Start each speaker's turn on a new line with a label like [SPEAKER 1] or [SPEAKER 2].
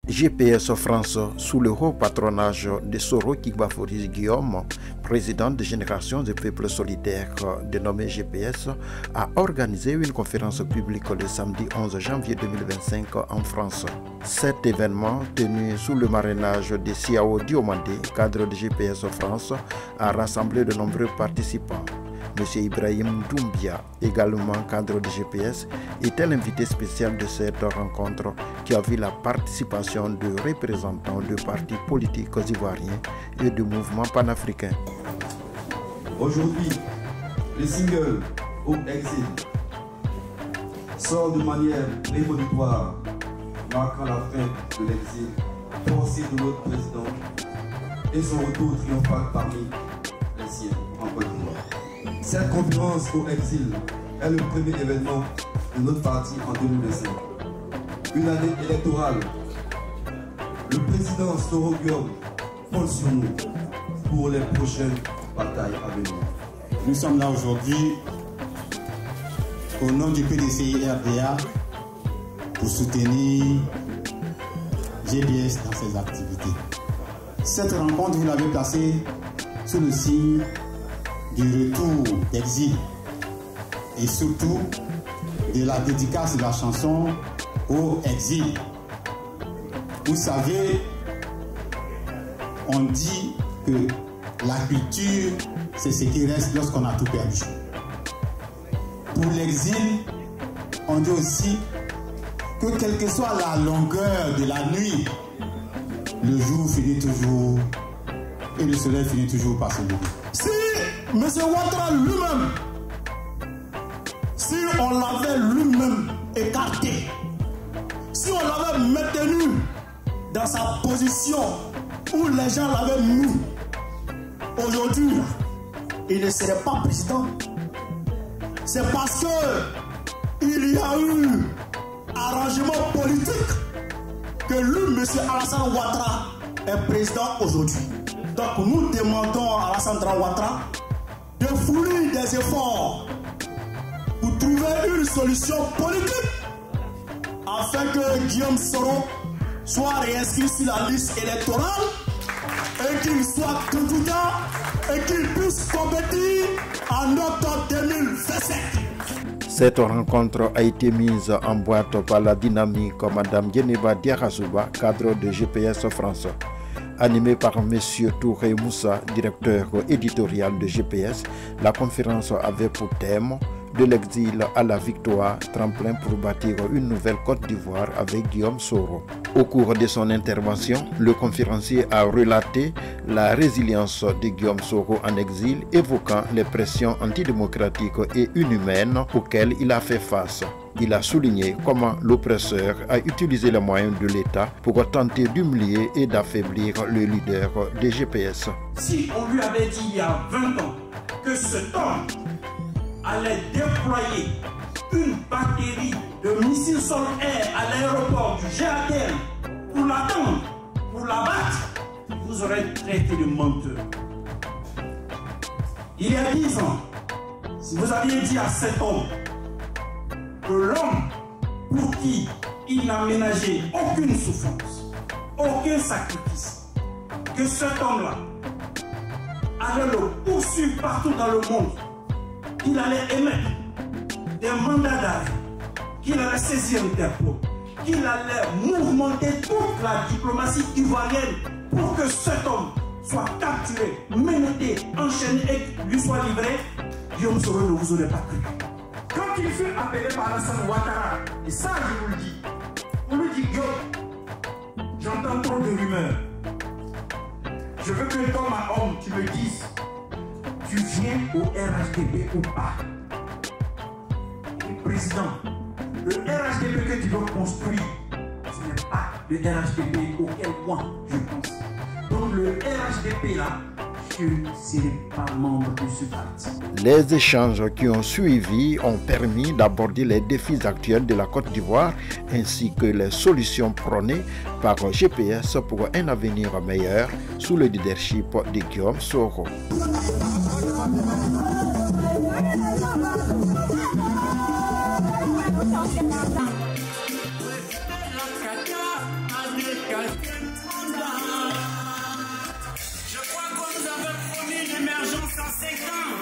[SPEAKER 1] GPS France, sous le haut patronage de Soro Kigbaforis Guillaume, président de Génération des Peuples Solidaires dénommé GPS, a organisé une conférence publique le samedi 11 janvier 2025 en France. Cet événement, tenu sous le marrainage de Siao Diomandé, cadre de GPS France, a rassemblé de nombreux participants. M. Ibrahim Doumbia, également cadre de GPS, était l'invité spécial de cette rencontre qui a vu la participation de représentants de partis politiques ivoiriens et de mouvements panafricains.
[SPEAKER 2] Aujourd'hui, le single Au Exil sort de manière prémonitoire, marquant la fin de l'exil forcé de notre président et son retour triomphal parmi les siens en Côte d'Ivoire. Cette conférence au exil est le premier événement de notre parti en 2025. Une année électorale. Le président Soro Guillaume compte sur nous pour les prochaines batailles à venir.
[SPEAKER 3] Nous sommes là aujourd'hui au nom du PDCI-RDA pour soutenir GPS dans ses activités. Cette rencontre, vous l'avez placée sous le signe du retour d'exil et surtout de la dédicace de la chanson Au Exil. Vous savez, on dit que la culture, c'est ce qui reste lorsqu'on a tout perdu. Pour l'exil, on dit aussi que quelle que soit la longueur de la nuit, le jour finit toujours et le soleil finit toujours par se lever.
[SPEAKER 4] Si M. Ouattara lui-même, si on l'avait lui-même écarté, si on l'avait maintenu dans sa position où les gens l'avaient mis, aujourd'hui, il ne serait pas président. C'est parce que il y a eu arrangement politique que lui, M. Alassane Ouattara, est président aujourd'hui. Donc nous demandons à Alassane Ouattara de fournir des efforts pour trouver une solution politique afin que Guillaume Soro soit réinscrit sur la liste électorale et qu'il soit candidat et qu'il puisse compétir en octobre 2027.
[SPEAKER 1] Cette rencontre a été mise en boîte par la dynamique Mme Geneva Diarasuba, cadre de GPS France. Animée par M. Touré Moussa, directeur éditorial de GPS, la conférence avait pour thème « De l'exil à la victoire, tremplin pour bâtir une nouvelle Côte d'Ivoire avec Guillaume Soro ». Au cours de son intervention, le conférencier a relaté la résilience de Guillaume Soro en exil, évoquant les pressions antidémocratiques et inhumaines auxquelles il a fait face. Il a souligné comment l'oppresseur a utilisé les moyens de l'État pour tenter d'humilier et d'affaiblir le leader des GPS.
[SPEAKER 5] Si on lui avait dit il y a 20 ans que cet homme allait déployer une batterie de missiles sol-air à l'aéroport du GATL pour l'attendre, pour l'abattre, vous aurez traité de menteur. Il y a 10 ans, si vous aviez dit à cet homme que l'homme pour qui il n'a ménagé aucune souffrance, aucun sacrifice, que cet homme-là allait le poursuivre partout dans le monde, qu'il allait émettre des mandats d'arrêt, qu'il allait saisir Interpol, qu'il allait mouvementer toute la diplomatie ivoirienne pour que cet homme soit capturé, menotté, enchaîné et lui soit livré, Guillaume Soro ne vous aurait pas cru. Quand il fut appelé par Alassane Ouattara, et ça je vous le dis, on lui dit Guillaume, j'entends trop de rumeurs. Je veux que d'homme à homme tu me dises, tu viens au RHDP ou pas? Le président, le RHDP que tu veux construire, ce n'est pas le RHDP auquel moi je pense. Donc le RHDP là, je ne serai pas membre de ce parti.
[SPEAKER 1] Les échanges qui ont suivi ont permis d'aborder les défis actuels de la Côte d'Ivoire ainsi que les solutions prônées par GPS pour un avenir meilleur sous le leadership de Guillaume Soro.
[SPEAKER 6] Je crois qu'on nous avait promis l'émergence en 5 ans.